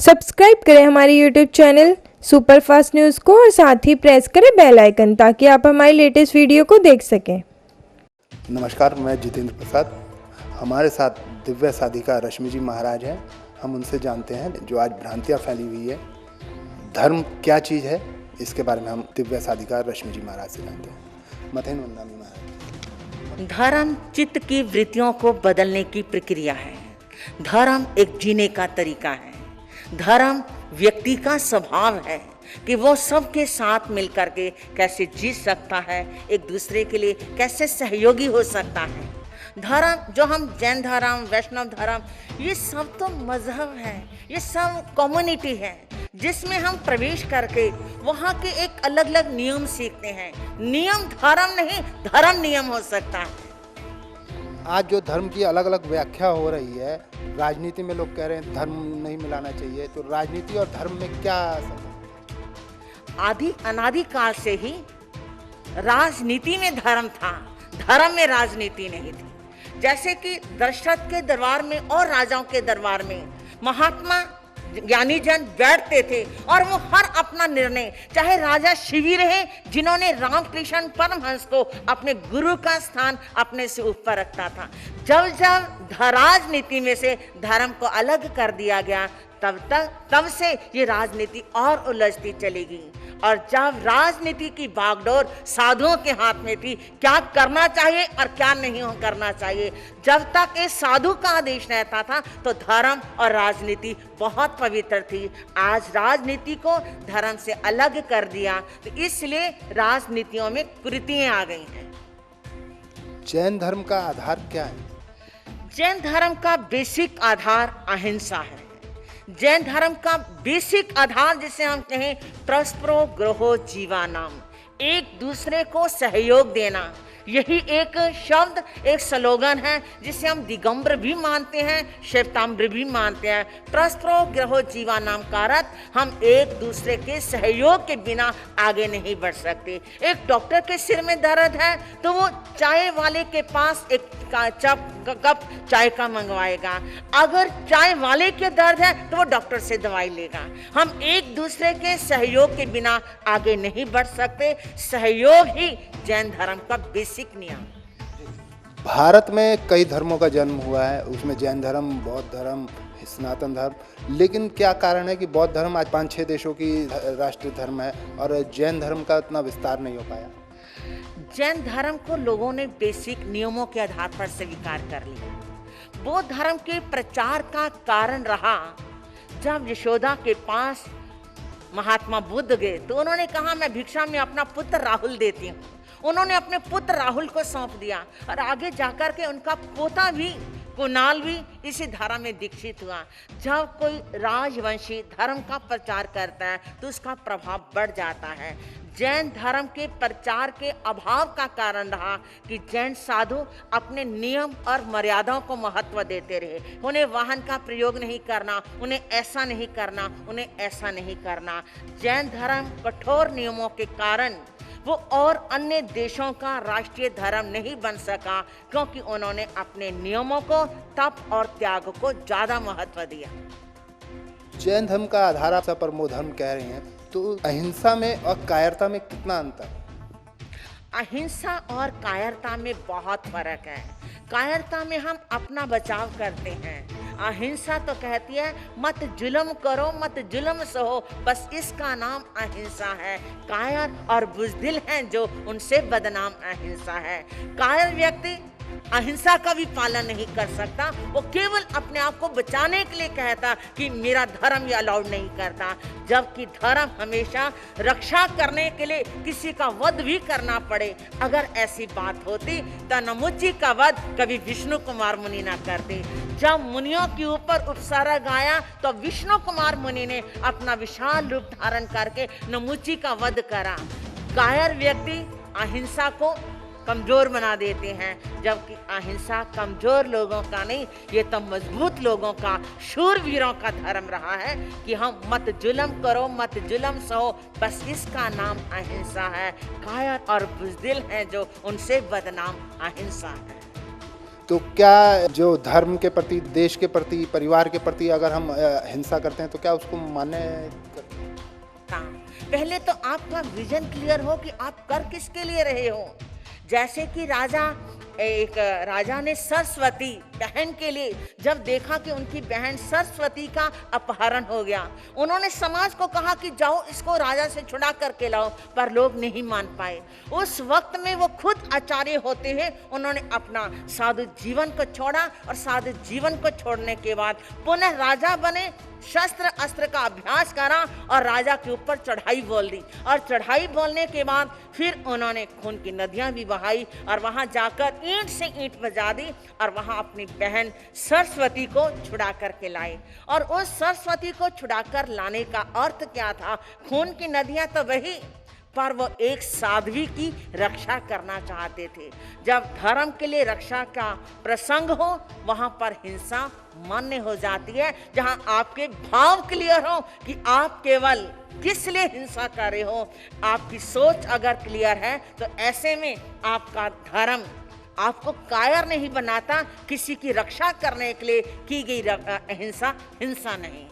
Subscribe करें हमारे YouTube channel superfast news को और साथ ही प्रेस करें बेल आइकन ताकि आप हमारी लेटेस्ट वीडियो को देख सकें। नमस्कार, मैं जितेंद्र प्रसाद। हमारे साथ दिव्य साधिका रश्मि जी महाराज हैं। हम उनसे जानते हैं जो आज भ्रांतियाँ फैली हुई है, धर्म क्या चीज़ है, इसके बारे में हम दिव्य साधिका रश्मि जी महाराज से जानते हैं। मथेन वंदनामी महाराज। धर्म चित्त की वृत्तियों को बदलने की प्रक्रिया है। धर्म एक जीने का तरीका है। धर्म व्यक्ति का स्वभाव है कि वो सबके साथ मिलकर के कैसे जी सकता है, एक दूसरे के लिए कैसे सहयोगी हो सकता है। धर्म जो हम जैन धर्म, वैष्णव धर्म, ये सब तो मजहब है, ये सब कम्युनिटी है जिसमें हम प्रवेश करके वहाँ के एक अलग अलग नियम सीखते हैं। नियम धर्म नहीं, धर्म नियम हो सकता है। आज जो धर्म की अलग अलग व्याख्या हो रही है, राजनीति में लोग कह रहे हैं धर्म नहीं मिलाना चाहिए, तो राजनीति और धर्म में क्या संबंध? आदि अनादि काल से ही राजनीति में धर्म था, धर्म में राजनीति नहीं थी। जैसे कि दशरथ के दरबार में और राजाओं के दरबार में महात्मा ज्ञानी जन बैठते थे और वो हर अपना निर्णय, चाहे राजा शिवी रहे जिन्होंने रामकृष्ण परमहंस को अपने गुरु का स्थान अपने से ऊपर रखता था। जब जब राजनीति में से धर्म को अलग कर दिया गया, तब से ये राजनीति और उलझती चलेगी। और जब राजनीति की बागडोर साधुओं के हाथ में थी, क्या करना चाहिए और क्या नहीं करना चाहिए, जब तक ये साधु का आदेश रहता था तो धर्म और राजनीति बहुत पवित्र थी। आज राजनीति को धर्म से अलग कर दिया, तो इसलिए राजनीतियों में कुरीतियां आ गई हैं। जैन धर्म का आधार क्या है? जैन धर्म का बेसिक आधार अहिंसा है। जैन धर्म का बेसिक आधार जिसे हम कहें परस्परो ग्रहो जीवानाम, एक दूसरे को सहयोग देना, यही एक शब्द, एक स्लोगन है जिसे हम दिगंबर भी मानते हैं, श्वेतांबर भी मानते हैं। परस्परो ग्रहो जीवानाम का अर्थ हम एक दूसरे के सहयोग के बिना आगे नहीं बढ़ सकते। एक डॉक्टर के सिर में दर्द है तो वो चाय वाले के पास एक कप चाय का मंगवाएगा। अगर चाय वाले के दर्द है तो वो डॉक्टर से दवाई लेगा। हम एक दूसरे के सहयोग के बिना आगे नहीं बढ़ सकते। सहयोग ही जैन धर्म का बेसिक नियम। भारत में कई धर्मों का जन्म हुआ है, उसमें जैन धर्म, बौद्ध धर्म, सनातन धर्म, लेकिन क्या कारण है कि बौद्ध धर्म आज 5-6 देशों की राष्ट्रीय धर्म है और जैन धर्म का इतना विस्तार नहीं हो पाया? जैन धर्म को लोगों ने बेसिक नियमों के आधार पर स्वीकार कर लिया। बौद्ध धर्म के प्रचार का कारण रहा, जब यशोदा के पास महात्मा बुद्ध गए तो उन्होंने कहा मैं भिक्षा में अपना पुत्र राहुल देती हूँ। उन्होंने अपने पुत्र राहुल को सौंप दिया और आगे जाकर के उनका पोता भी कुणाल भी इसी धारा में दीक्षित हुआ। जब कोई राजवंशी धर्म का प्रचार करता है तो उसका प्रभाव बढ़ जाता है। जैन धर्म के प्रचार के अभाव का कारण रहा कि जैन साधु अपने नियम और मर्यादाओं को महत्व देते रहे। उन्हें वाहन का प्रयोग नहीं करना, उन्हें ऐसा नहीं करना, उन्हें ऐसा नहीं करना। जैन धर्म कठोर नियमों के कारण वो और अन्य देशों का राष्ट्रीय धर्म नहीं बन सका, क्योंकि उन्होंने अपने नियमों को, तप और त्याग को ज्यादा महत्व दिया। जैन धर्म का आधार आप परमो धर्म कह रहे हैं, तो अहिंसा में और कायरता में कितना अंतर? अहिंसा और कायरता में बहुत फर्क है। कायरता में हम अपना बचाव करते हैं। अहिंसा तो कहती है मत जुल्म करो, मत जुल्म सहो, बस इसका नाम अहिंसा है। कायर और बुज़दिल हैं जो, उनसे बदनाम अहिंसा है। कायर व्यक्ति अहिंसा का भी पालन नहीं कर सकता, वो केवल अपने आप को बचाने के लिए कहता कि मेरा धर्म ये अलाउड नहीं करता, जबकि धर्म हमेशा रक्षा करने के लिए किसी का वध भी करना पड़े। अगर ऐसी बात होती तो नमुची का वध कभी विष्णु कुमार मुनि ना करते। जब मुनियों के ऊपर उपसारा गाया तो विष्णु कुमार मुनि ने अपना विशाल रूप धारण करके नमुची का वध करा। कायर व्यक्ति अहिंसा को कमजोर बना देते हैं, जबकि अहिंसा कमजोर लोगों का नहीं, ये तो मजबूत लोगों का, शूरवीरों का धर्म रहा है कि हम मत जुल्म करो, मत जुल्म सहो, बस इसका नाम अहिंसा है। कायर और बुज़दिल हैं जो, उनसे बदनाम अहिंसा है। तो क्या जो धर्म के प्रति, देश के प्रति, परिवार के प्रति अगर हम हिंसा करते हैं तो क्या उसको मान्य करते हैं? हाँ, पहले तो आपका विजन क्लियर हो कि आप कर किसके लिए रहे हो। जैसे कि एक राजा ने सरस्वती बहन के लिए जब देखा कि उनकी बहन सरस्वती का अपहरण हो गया, उन्होंने समाज को कहा कि जाओ इसको राजा से छुड़ा करके लाओ, पर लोग नहीं मान पाए। उस वक्त में वो खुद आचार्य होते हैं, उन्होंने अपना साधु जीवन को छोड़ा और साधु जीवन को छोड़ने के बाद पुनः राजा बने, शस्त्र अस्त्र का अभ्यास करा और राजा के ऊपर चढ़ाई बोल दी। और चढ़ाई बोलने के बाद फिर उन्होंने खून की नदियां भी बहाई और वहां जाकर ईंट से ईंट बजा दी और वहां अपनी बहन सरस्वती को छुड़ा करके लाए। और उस सरस्वती को छुड़ा कर लाने का अर्थ क्या था? खून की नदियां तो वही, पर वो एक साध्वी की रक्षा करना चाहते थे। जब धर्म के लिए रक्षा का प्रसंग हो वहां पर हिंसा मान्य हो जाती है, जहां आपके भाव क्लियर हो कि आप केवल किस लिए हिंसा कर रहे हो। आपकी सोच अगर क्लियर है तो ऐसे में आपका धर्म आपको कायर नहीं बनाता। किसी की रक्षा करने के लिए की गई हिंसा हिंसा नहीं।